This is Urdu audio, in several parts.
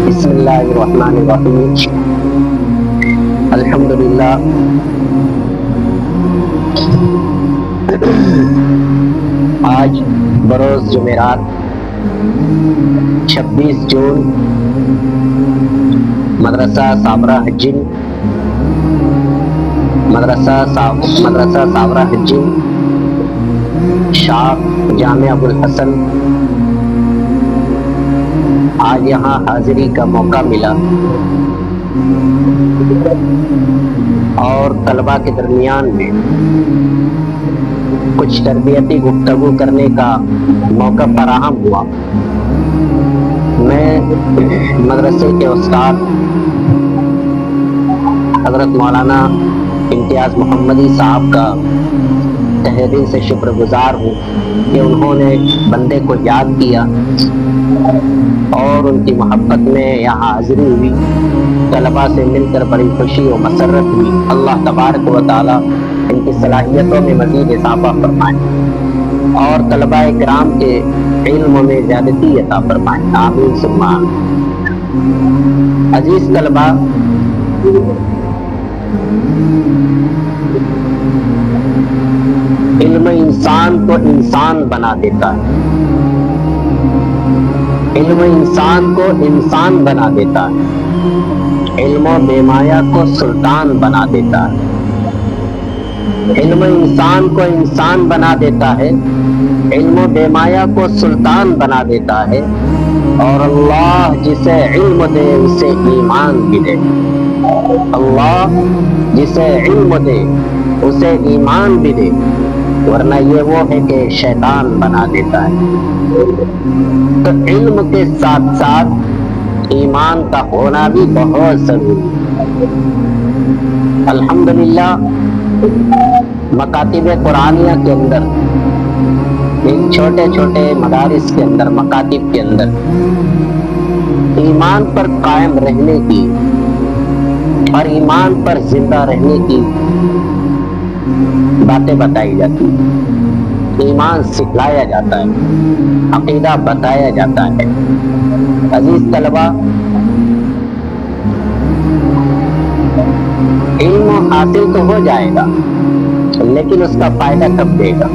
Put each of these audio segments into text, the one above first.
بسم اللہ الرحمن الرحیم الحمدللہ آج بروز جمعرات 26 جون مدرسہ صابرہ حجین مدرسہ صابرہ حجین شاپ جامع ابو الحسن آج یہاں حاضری کا موقع ملا اور طلباء کے درمیان میں کچھ تربیتی گفتگو کرنے کا موقع فراہم ہوا۔ میں مدرسے کے استاد حضرت مولانا امتیاز محمدی صاحب کا تہہ دل سے شکر گزار ہوں کہ انہوں نے بندے کو یاد کیا اور ان کی محبت میں یہاں حاضری ہوئی۔ طلباء سے مل کر بڑی خوشی و مسرت ہوئی۔ اللہ تبارک و تعالی ان کی صلاحیتوں میں مزید اضافہ فرمائے اور طلباء کرام کے علم میں زیادتی عطا فرمائے، آمین ثم آمین۔ عزیز طلباء، علم انسان کو انسان بنا دیتا ہے، علم انسان کو انسان بنا دیتا ہے، علم و بیمایا کو سلطان بنا دیتا ہے۔ علم انسان کو انسان بنا دیتا ہے، علم و بیمایا کو سلطان بنا دیتا ہے، اور اللہ جسے علم دے اسے ایمان بھی دے۔ اللہ جسے علم دے اسے ایمان بھی دے، ورنہ یہ وہ ہے کہ شیطان بنا دیتا ہے۔ تو علم کے ساتھ ساتھ ایمان کا ہونا بھی بہت ضروری ہے۔ الحمدللہ مکاتب قرآنیہ کے اندر، ان چھوٹے چھوٹے مدارس کے اندر، مکاتب کے اندر ایمان پر قائم رہنے کی اور ایمان پر زندہ رہنے کی باتیں بتائی جاتی ہیں، ایمان سکھلایا جاتا ہے، عقیدہ بتایا جاتا ہے۔ عزیز طلباء، علم حاصل تو ہو جائے گا لیکن اس کا فائدہ کب دے گا؟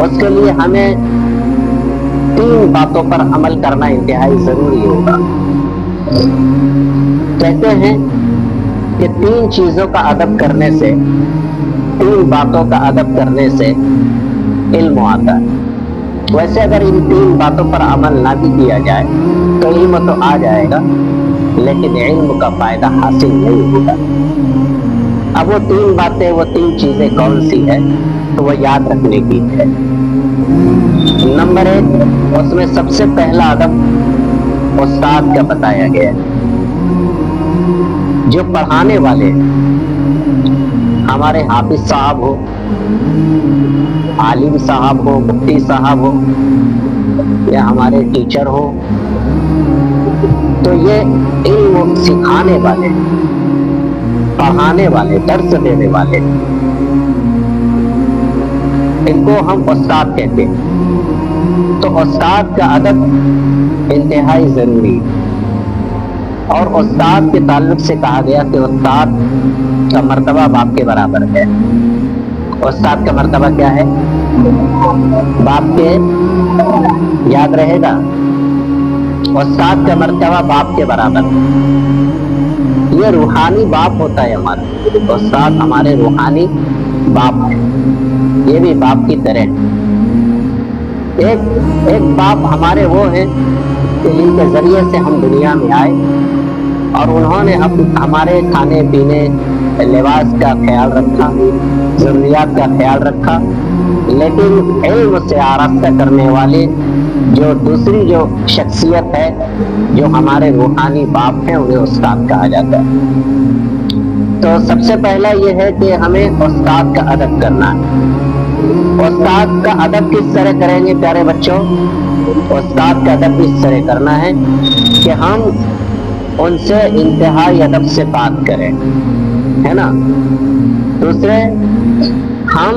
اس کے لیے ہمیں 3 باتوں پر عمل کرنا انتہائی ضروری ہوگا۔ کہتے ہیں کہ 3 چیزوں کا ادب کرنے سے، 3 باتوں کا ادب کرنے سے علم آتا ہے۔ ویسے اگر ان 3 باتوں پر عمل نہ بھی کیا جائے تو علم تو آ جائے گا لیکن علم کا فائدہ حاصل نہیں ہوگا۔ اب وہ 3 باتیں، وہ 3 چیزیں کون سی ہیں تو وہ یاد رکھنے کی ہے۔ نمبر 1، اس میں سب سے پہلا ادب استاد کا بتایا گیا ہے۔ جو پڑھانے والے ہمارے حافظ صاحب ہو، عالم صاحب ہو، مفتی صاحب ہو یا ہمارے ٹیچر ہو، تو یہ علم سکھانے والے، پڑھانے والے، درس دینے والے، ان کو ہم استاد کہتے ہیں۔ تو استاد کا ادب انتہائی ضروری ہے، اور استاد کے تعلق سے کہا گیا کہ استاد کا مرتبہ باپ کے برابر ہے۔ استاد کا مرتبہ کیا ہے؟ باپ کے، یاد رہے گا، استاد کا مرتبہ باپ کے برابر ہے۔ یہ روحانی باپ ہوتا ہے ہمارا، استاد ہمارے روحانی باپ ہے، یہ بھی باپ کی طرح ہے۔ ایک باپ ہمارے وہ ہیں کہ جن کے ذریعے سے ہم دنیا میں آئے اور انہوں نے ہمارے کھانے پینے، لباس کا خیال رکھا، ضروریات کا خیال رکھا، لیکن علم سے آراستہ کرنے والے جو دوسری جو شخصیت ہے، جو ہمارے روحانی باپ ہیں، انہیں استاد کہا جاتا ہے۔ تو سب سے پہلا یہ ہے کہ ہمیں استاد کا ادب کرنا ہے۔ استاد کا ادب کس طرح کریں گے پیارے بچوں؟ استاد کا ادب اس طرح کرنا ہے کہ ہم ان سے انتہائی ادب سے بات کریں، ہے نا۔ دوسرے، ہم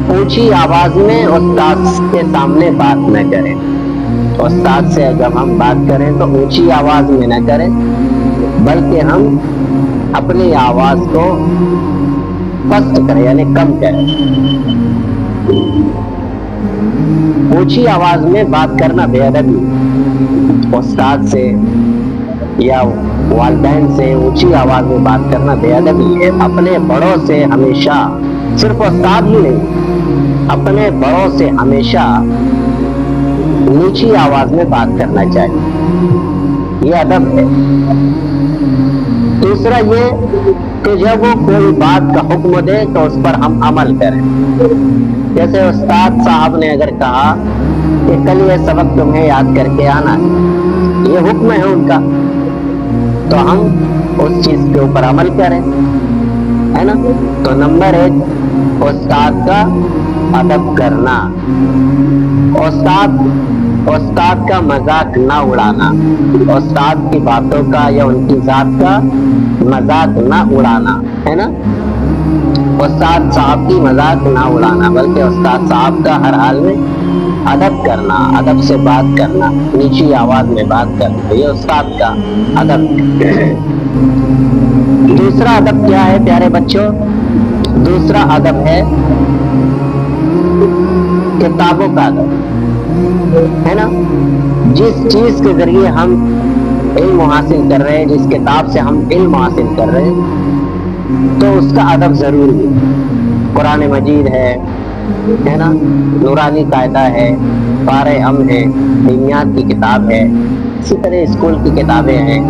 اونچی آواز میں استاد کے سامنے بات نہ کریں، استاد سے جب ہم بات کریں تو اونچی آواز میں نہ کریں، بلکہ ہم اپنی آواز کو پست کریں، یعنی کم کریں۔ اونچی آواز میں بات کرنا بے ادبی، استاد سے یا والدین سے اونچی آواز میں بات کرنا بے ادبی ہے۔ اپنے بڑوں سے ہمیشہ، صرف استاد ہی نہیں، اپنے بڑوں سے ہمیشہ نیچی آواز میں بات کرنا چاہیے، یہ ادب ہے۔ دوسرا یہ کہ جب وہ کوئی بات کا حکم دے تو اس پر ہم عمل کریں۔ جیسے استاد صاحب نے اگر کہا کہ کل یہ سبق تمہیں یاد کر کے آنا ہے، یہ حکم ہے ان کا، تو ہم اس چیز کے اوپر عمل کریں، ہے نا۔ تو نمبر 1 استاد کا ادب کرنا، استاد کا مذاق نہ اڑانا، استاد کی باتوں کا یا ان کی ذات کا مذاق نہ اڑانا، ہے نا۔ استاد صاحب کی مذاق نہ اڑانا، بلکہ استاد صاحب کا ہر حال میں ادب کرنا، ادب سے بات کرنا، نیچی آواز میں بات کرنا، یہ استاد کا ادب۔ دوسرا ادب کیا ہے پیارے بچوں؟ دوسرا ادب ہے کتابوں کا ادب، ہے نا۔ جس چیز کے ذریعے ہم علم حاصل کر رہے ہیں، جس کتاب سے ہم علم حاصل کر رہے ہیں، تو اس کا ادب ضروری ہے۔ قرآن مجید ہے نا، نورانی قاعدہ ہے، بار ام ہے، دینیات کی کتاب ہے، اسی طرح اسکول کی کتابیں ہیں،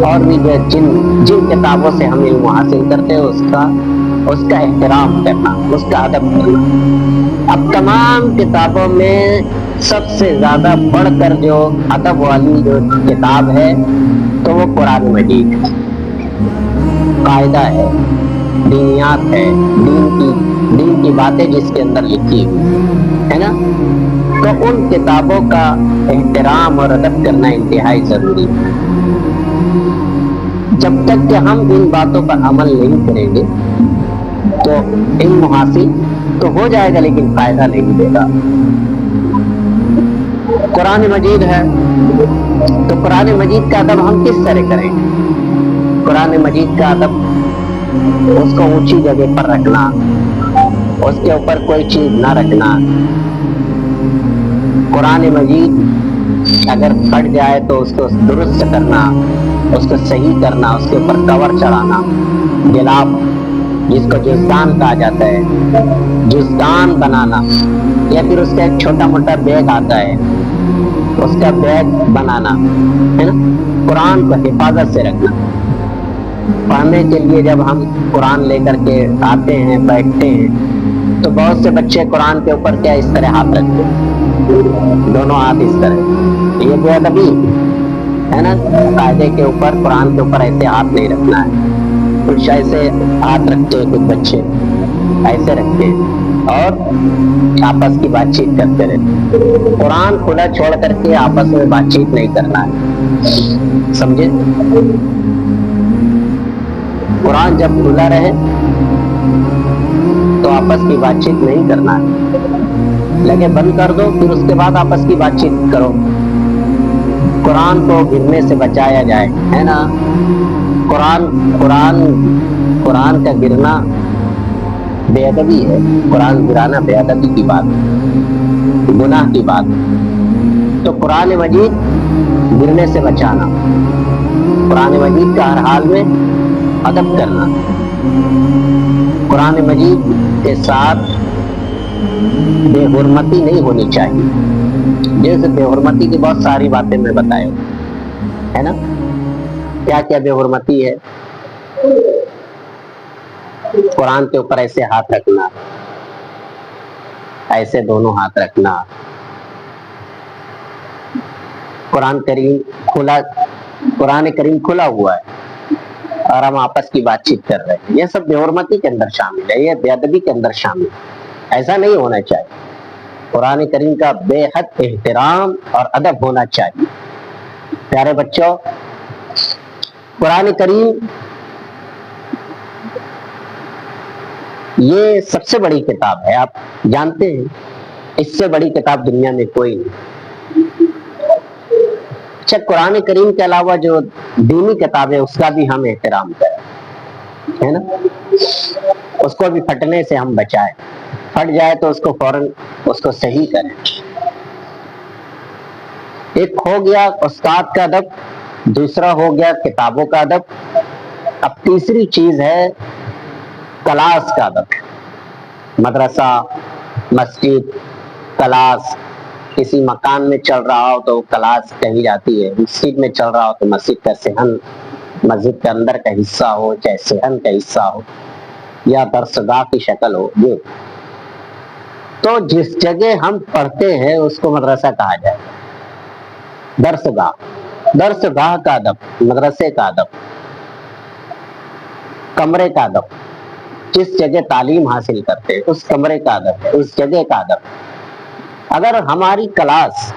اور بھی جن کتابوں سے ہم علم حاصل کرتے ہیں اس کا احترام کرنا، اس کا ادب کرنا۔ اب تمام کتابوں میں سب سے زیادہ بڑھ کر جو ادب والی جو کتاب ہے تو وہ قرآن مجید ہے، قاعدہ ہے، دینیات ہے، دین کی باتیں جس کے اندر لکھی ہوئی ہے نا۔ تو ان کتابوں کا احترام اور ادب کرنا انتہائی ضروری ہے۔ جب تک کہ ہم ان باتوں پر عمل نہیں کریں گے تو علم حاصل تو ہو جائے گا لیکن فائدہ نہیں دے گا۔ قرآن مجید ہے تو قرآن مجید کا ادب ہم کس طرح کریں گے؟ قرآن مجید کا ادب اس کو اونچی جگہ پر رکھنا، اس کے اوپر کوئی چیز نہ رکھنا۔ قرآن مجید اگر پھٹ جائے تو اس کو درست کرنا، اس کو صحیح کرنا، اس کے اوپر کور چڑھانا، غلاف جس کو جزدان کہا جاتا ہے، جزدان بنانا، یا پھر اس کا ایک چھوٹا موٹا بیگ آتا ہے اس کا بیگ بنانا، ہے نا۔ قرآن کو حفاظت سے رکھنا۔ پڑھنے کے لیے جب ہم قرآن لے کر کے آتے ہیں، بیٹھتے ہیں، تو بہت سے بچے قرآن کے اوپر کیا اس طرح ہاتھ رکھتے ہیں، دونوں ہاتھ اس طرح، یہ بے ادبی ہے نا۔ قاعدے کے اوپر، قرآن کے اوپر ایسے ہاتھ نہیں رکھنا ہے۔ کچھ ایسے ہاتھ رکھتے ہیں، کچھ بچے ایسے رکھتے ہیں اور آپس کی بات چیت کرتے رہتے۔ قرآن کھلا چھوڑ کر کے آپس میں بات چیت نہیں کرنا ہے، سمجھے۔ قرآن جب کھلا رہے تو آپس کی بات چیت نہیں کرنا ہے، لگے بند کر دو، پھر اس کے بعد آپس کی بات چیت کرو۔ قرآن کو گرنے سے بچایا جائے، ہے نا۔ قرآن کا گرنا بے ادبی ہے، قرآن گرانا بے ادبی کی بات ہے، گناہ کی بات ہے۔ تو قرآن مجید گرنے سے بچانا، قرآن مجید کا ہر حال میں ادب کرنا، قرآن مجید کے ساتھ بے حرمتی نہیں ہونی چاہیے۔ جیسے بے حرمتی کی بہت ساری باتیں میں بتائے، ہے نا۔ کیا کیا بے حرمتی ہے؟ قرآن کے اوپر ایسے ہاتھ رکھنا، ایسے دونوں ہاتھ رکھنا، قرآن کریم کھلا ہوا ہے اور ہم آپس کی بات چیت کر رہے ہیں، یہ سب بے حرمتی کے اندر شامل ہے، یہ بے ادبی کے اندر شامل ہے۔ ایسا نہیں ہونا چاہیے۔ قرآن کریم کا بے حد احترام اور ادب ہونا چاہیے۔ پیارے بچوں، قرآن کریم یہ سب سے بڑی کتاب ہے، آپ جانتے ہیں اس سے بڑی کتاب دنیا میں کوئی نہیں۔ اچھا قرآن کریم کے علاوہ جو دینی کتاب ہے اس کا بھی ہم احترام کریں، ہے نا، اس کو بھی پھٹنے سے ہم بچائیں، پھٹ جائے تو اس کو فوراً اس کو صحیح کریں۔ ایک ہو گیا استاد کا ادب، دوسرا ہو گیا کتابوں کا ادب، اب تیسری چیز ہے کلاس کا ادب۔ مدرسہ، مسجد، کلاس، کسی مکان میں چل رہا ہو تو کلاس کہی جاتی ہے، مسجد میں چل رہا ہو تو مسجد کا صحن، مسجد کے اندر کا حصہ ہو چاہے صحن کا حصہ ہو یا درسگاہ کی شکل ہو، یہ تو جس جگہ ہم پڑھتے ہیں اس کو مدرسہ کہا جائے گا۔ درسگاہ کا ادب، مدرسے کا ادب، کمرے کا ادب، جس جگہ تعلیم حاصل کرتے ہیں اس کمرے کا ادب ہے، اس جگہ کا ادب۔ اگر ہماری کلاس،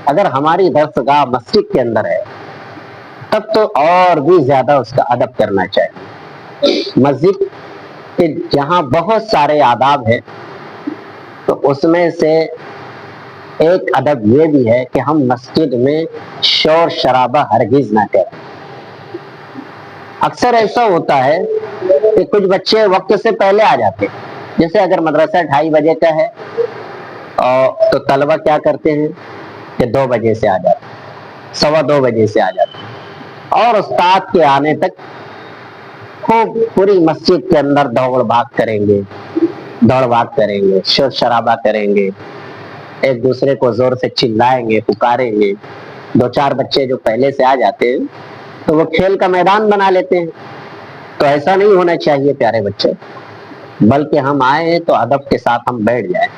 اگر ہماری درسگاہ مسجد کے اندر ہے تب تو اور بھی زیادہ اس کا ادب کرنا چاہیے۔ مسجد کے جہاں بہت سارے آداب ہیں تو اس میں سے ایک ادب یہ بھی ہے کہ ہم مسجد میں شور شرابہ ہرگز نہ کریں۔ اکثر ایسا ہوتا ہے کہ کچھ بچے وقت سے پہلے آ جاتے ہیں، جیسے اگر مدرسہ 2:30 بجے کا ہے تو طلبہ کیا کرتے ہیں کہ 2 بجے سے آ جاتے ہیں، 2:15 بجے سے آ جاتے ہیں، اور استاد کے آنے تک خوب پوری مسجد کے اندر دوڑ بھاگ کریں گے، شور شرابہ کریں گے، ایک دوسرے کو زور سے چلائیں گے، پکاریں گے۔ 2-4 بچے جو پہلے سے آ جاتے ہیں تو وہ کھیل کا میدان بنا لیتے ہیں۔ تو ایسا نہیں ہونا چاہیے پیارے بچے، بلکہ ہم آئے ہیں تو ادب کے ساتھ ہم بیٹھ جائیں،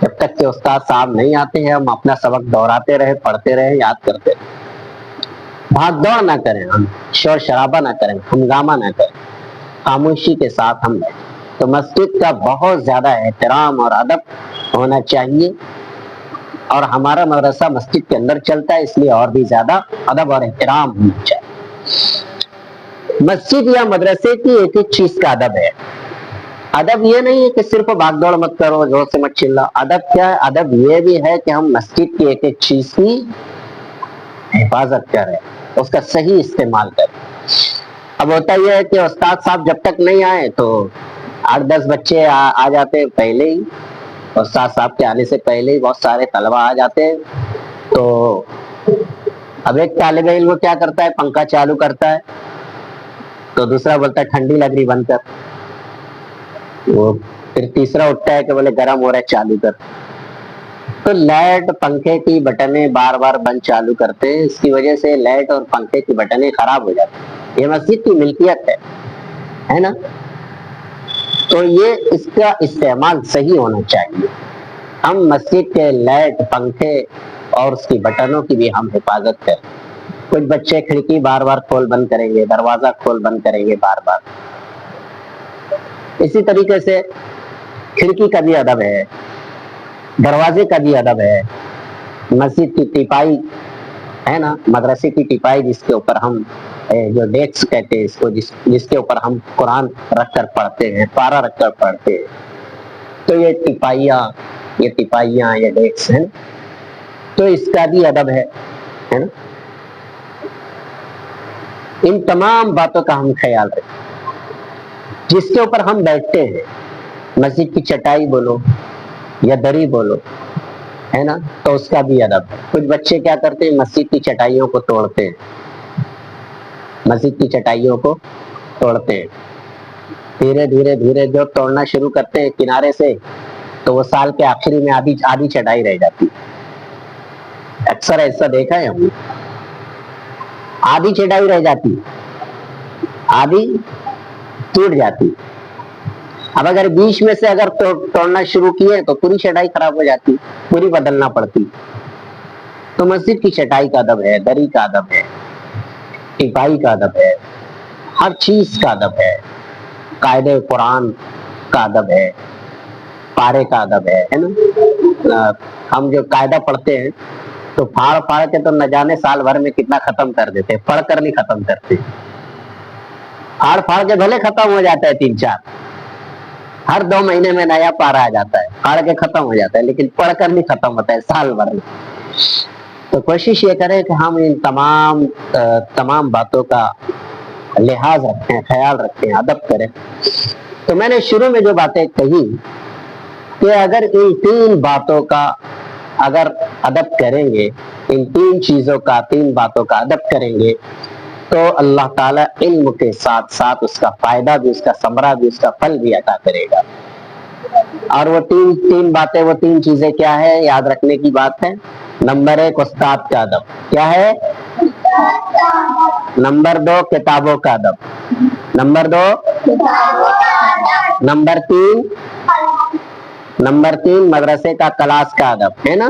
جب تک کہ استاد صاحب نہیں آتے ہیں ہم اپنا سبق دہراتے رہے، پڑھتے رہے، یاد کرتے رہے۔ بھاگ دوڑ نہ کریں، ہم شور شرابہ نہ کریں، ہنگامہ نہ کریں، خاموشی کے ساتھ ہم بیٹھیں۔ تو مسجد کا بہت زیادہ احترام اور ادب ہونا چاہیے، اور ہمارا مدرسہ مسجد کے اندر چلتا ہے اس لیے اور بھی زیادہ ادب اور احترام ہونا چاہیے۔ مسجد یا مدرسے کی ایک ایک چیز کا ادب ہے۔ ادب یہ نہیں ہے کہ صرف بھاگ دوڑ مت کرو، زور سے مت چلا۔ ادب کیا ہے؟ ادب یہ بھی ہے کہ ہم مسجد کی ایک ایک چیز کی حفاظت کریں، اس کا صحیح استعمال کریں۔ اب ہوتا یہ ہے کہ استاد صاحب جب تک نہیں آئے تو 8-10 بچے آ جاتے ہیں پہلے ہی، استاد صاحب کے آنے سے پہلے ہی بہت سارے طلبہ آ جاتے ہیں۔ تو اب ایک طالب علم کیا کرتا ہے، پنکھا چالو کرتا ہے تو دوسرا بولتا ہے ٹھنڈی لگ رہی، بند کر۔ وہ پھر تیسرا اٹھتا ہے کہ بولے گرم ہو رہا ہے، چالو کر۔ تو لائٹ پنکھے کی بٹنیں بار بار بند چالو کرتے ہیں، اس کی وجہ سے لائٹ اور پنکھے کی بٹنیں خراب ہو جاتی ہیں۔ یہ مسجد کی ملکیت ہے نا، تو یہ اس کا استعمال صحیح ہونا چاہیے۔ ہم مسجد کے لائٹ، پنکھے اور اس کی بٹنوں کی بھی ہم حفاظت کریں۔ کچھ بچے کھڑکی بار بار کھول بند کریں گے، دروازہ کھول بند کریں گے بار بار۔ اسی طریقے سے کھڑکی کا بھی ادب ہے، دروازے کا بھی ادب ہے۔ مسجد کی ٹیپائی ہے نا، مدرسے کی ٹیپائی جس کے اوپر ہم جو ڈیسک کہتے ہیں اس کو، جس کے اوپر ہم قرآن رکھ کر پڑھتے ہیں، پارا رکھ کر پڑھتے ہیں، تو یہ ٹیپائیاں یہ ڈیسک ہیں، تو اس کا بھی ادب ہے نا۔ ان تمام باتوں کا ہم خیال رکھیں۔ جس کے اوپر ہم بیٹھتے ہیں، مسجد کی چٹائی بولو یا دری بولو، ہے نا، تو اس کا بھی ادب ہے۔ کچھ بچے کیا کرتے ہیں، مسجد کی چٹائیوں کو توڑتے ہیں، دھیرے دھیرے جو توڑنا شروع کرتے ہیں کنارے سے، تو وہ سال کے آخری میں آدھی چٹائی رہ جاتی۔ اکثر ایسا دیکھا ہے ہم نے، آدھی چٹائی رہ جاتی، آدھی ٹوٹ جاتی۔ اب اگر بیچ میں سے اگر توڑنا شروع کیے تو پوری چٹائی خراب ہو جاتی، پوری بدلنا پڑتی۔ تو مسجد کی چٹائی کا ادب ہے، دری کا ادب ہے، ٹیپائی کا ادب ہے، ہر چیز کا ادب ہے، قاعدے قرآن کا ادب ہے، پارے کا ادب ہے نا۔ ہم جو قاعدہ پڑھتے ہیں تو پھاڑ کے تو نہ جانے سال بھر میں کتنا ختم کر دیتے، پڑھ کر نہیں ختم کرتے۔ پھاڑ کے بھلے ختم ہو جاتا ہے 3-4، ہر 2 مہینے میں نیا پارا آ جاتا ہے، پھاڑ کے ختم ہو جاتا ہے، لیکن پڑھ کر نہیں ختم ہوتا ہے سال بھر میں۔ تو کوشش یہ کریں کہ ہم ان تمام باتوں کا لحاظ رکھیں، خیال رکھیں، ادب کریں۔ تو میں نے شروع میں جو باتیں کہی کہ اگر ان تین باتوں کا اگر ادب کریں گے، ان تین باتوں کا ادب کریں گے تو اللہ تعالیٰ علم کے ساتھ ساتھ اس کا فائدہ بھی، اس کا ثمرہ بھی، اس کا پھل بھی عطا کرے گا۔ اور وہ تین باتیں، وہ تین چیزیں کیا ہے، یاد رکھنے کی بات ہے۔ نمبر 1 استاد کا ادب، کیا ہے؟ نمبر 2 کتابوں کا ادب، نمبر 2 نمبر 3 مدرسے کا کلاس کا ادب ہے نا،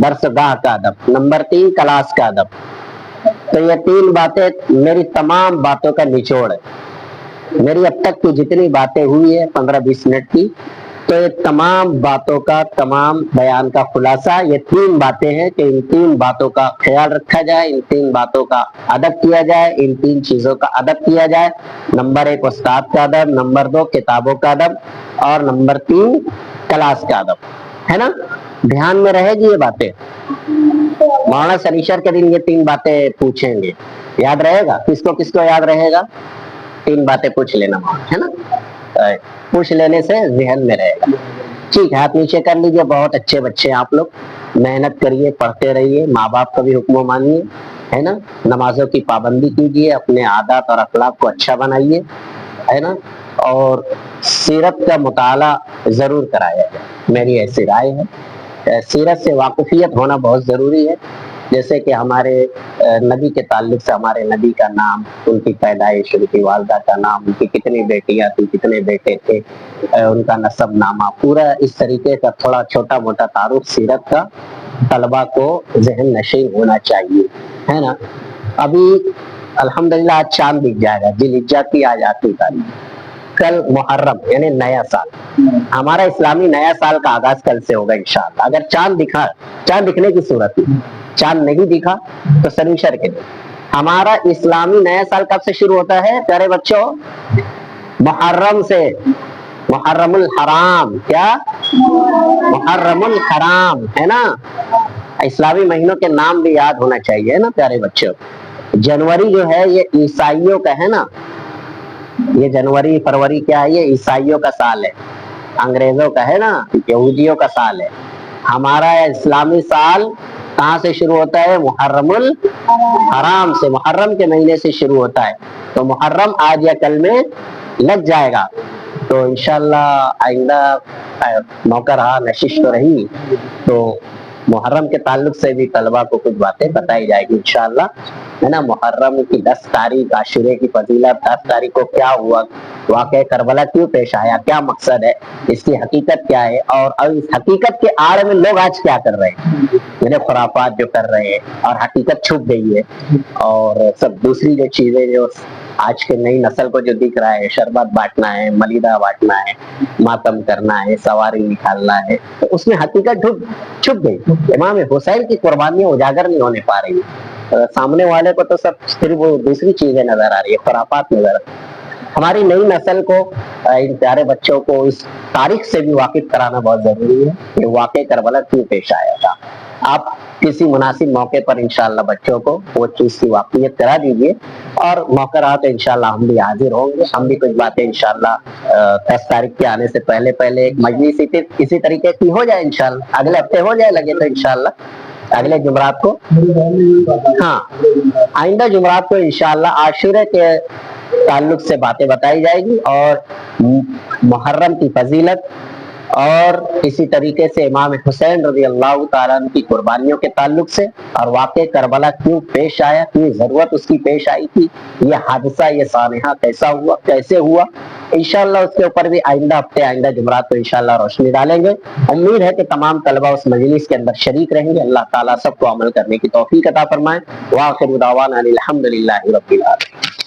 درس گاہ کا ادب، نمبر 3 کلاس کا ادب۔ تو یہ تین باتیں میری تمام باتوں کا نچوڑ ہے۔ میری اب تک کی جتنی باتیں ہوئی ہے 15-20 منٹ کی، تو یہ تمام باتوں کا، تمام بیان کا خلاصہ یہ تین باتیں ہیں کہ ان تین باتوں کا خیال رکھا جائے، ان تین باتوں کا ادب کیا جائے، ان تین چیزوں کا ادب کیا جائے۔ نمبر 1 استاد کا ادب، نمبر 2 کتابوں کا ادب، اور نمبر 3 کلاس کا ادب، ہے نا؟ دھیان میں رہے گی یہ باتیں؟ مولانا سنیچر کے دن یہ تین باتیں پوچھیں گے، یاد رہے گا؟ کس کو یاد رہے گا؟ تین باتیں پوچھ لینا ہے نا، پوچھ لینے سے ذہن میں رہے گا۔ ٹھیک ہے، ہاتھ نیچے کر لیجئے۔ بہت اچھے بچے ہیں آپ لوگ، محنت کریے، پڑھتے رہیے، ماں باپ کا بھی حکم مانیے، ہے نا؟ نمازوں کی پابندی کیجیے، اپنے عادات اور اخلاق کو اچھا بنائیے، ہے نا؟ اور سیرت کا مطالعہ ضرور کرایا جائے، میری ایسی رائے ہے۔ سیرت سے واقفیت ہونا بہت ضروری ہے۔ جیسے کہ ہمارے نبی کے تعلق سے ہمارے نبی کا نام، ان کی پیدائش، ان کی والدہ کا نام، ان کی کتنی بیٹیاں تھیں، کتنے بیٹے تھے، ان کا نسب نامہ، پورا اس طریقے کا تھوڑا چھوٹا موٹا تعارف سیرت کا طلبہ کو ذہن نشین ہونا چاہیے، ہے نا؟ ابھی الحمدللہ آج چاند دکھ جائے گا، ذوالحجہ کی آج آخری تاریخ، کل محرم یعنی نیا سال، ہمارا اسلامی نیا سال کا آغاز کل سے ہوگا انشاءاللہ۔ اگر چاند دکھا، چاند دکھنے کی صورت میں، چاند نہیں دکھا تو سنیچر کے دن ہمارا اسلامی نیا سال کب سے شروع ہوتا ہے پیارے بچوں؟ محرم سے، محرم الحرام، کیا؟ محرم الحرام، ہے نا؟ اسلامی مہینوں کے نام بھی یاد ہونا چاہیے نا پیارے بچوں۔ جنوری جو ہے یہ عیسائیوں کا ہے نا، یہ جنوری فروری کیا ہے؟ یہ عیسائیوں کا سال ہے، انگریزوں کا ہے نا، یہودیوں کا سال ہے۔ ہمارا اسلامی سال کہاں سے شروع ہوتا ہے؟ محرم الحرام سے، محرم کے مہینے سے شروع ہوتا ہے۔ تو محرم آج یا کل میں لگ جائے گا، تو انشاءاللہ آئندہ موقع رہا، نشش تو رہی، تو محرم کے تعلق سے بھی طلبہ کو کچھ باتیں بتائی جائے گی انشاءاللہ، ہے نا؟ محرم کی 10 تاریخ عاشورے کی فضیلت، 10 تاریخ کو کیا ہوا، واقعہ کربلا کیوں پیش آیا، کیا مقصد ہے، اس کی حقیقت کیا ہے، اور اس حقیقت کے آڑ میں لوگ آج کیا کر رہے ہیں، میرے خرافات جو کر رہے ہیں، اور حقیقت چھپ گئی ہے، اور سب دوسری جو چیزیں جو آج کے نئی نسل کو جو دکھ رہا ہے، شربت بانٹنا ہے، ملیدہ بانٹنا ہے، ماتم کرنا ہے، سواری نکالنا ہے، تو اس میں حقیقت چھپ گئی۔ امام حسین کی قربانیاں اجاگر نہیں ہونے پا رہی، سامنے والے کو تو سب صرف وہ دوسری چیزیں نظر آ رہی ہے، خرافات نظر آ رہی ہے۔ ہماری نئی نسل کو، ان پیارے بچوں کو اس تاریخ سے بھی واقف کرانا بہت ضروری ہے کہ واقع کربلا کیوں پیش آیا تھا۔ آپ کسی مناسب موقع پر انشاءاللہ بچوں کو وہ چیز کی واقعیت کرا دیجئے، اور موقع رہا تو انشاءاللہ ہم بھی حاضر ہوں گے، ہم بھی کچھ باتیں انشاءاللہ 10 تاریخ کے آنے سے پہلے ایک مجلس اسی طریقے کی ہو جائے انشاءاللہ، اگلے ہفتے ہو جائے لگے تو انشاءاللہ اگلے جمعرات کو، ہاں آئندہ جمعرات کو انشاءاللہ عاشورے کے تعلق سے باتیں بتائی جائے گی، اور محرم کی فضیلت، اور اسی طریقے سے امام حسین رضی اللہ تعالیٰ عنہ کی قربانیوں کے تعلق سے، اور واقع کربلا کیوں پیش آیا، کیوں ضرورت اس کی پیش آئی تھی، یہ حادثہ، یہ سانحہ کیسا ہوا، کیسے ہوا، انشاءاللہ اس کے اوپر بھی آئندہ ہفتے، آئندہ جمعرات کو انشاءاللہ روشنی ڈالیں گے۔ امید ہے کہ تمام طلبہ اس مجلس کے اندر شریک رہیں گے۔ اللہ تعالیٰ سب کو عمل کرنے کی توفیق عطا فرمائے۔ وآخر دعوانا الحمدللہ رب العالمین۔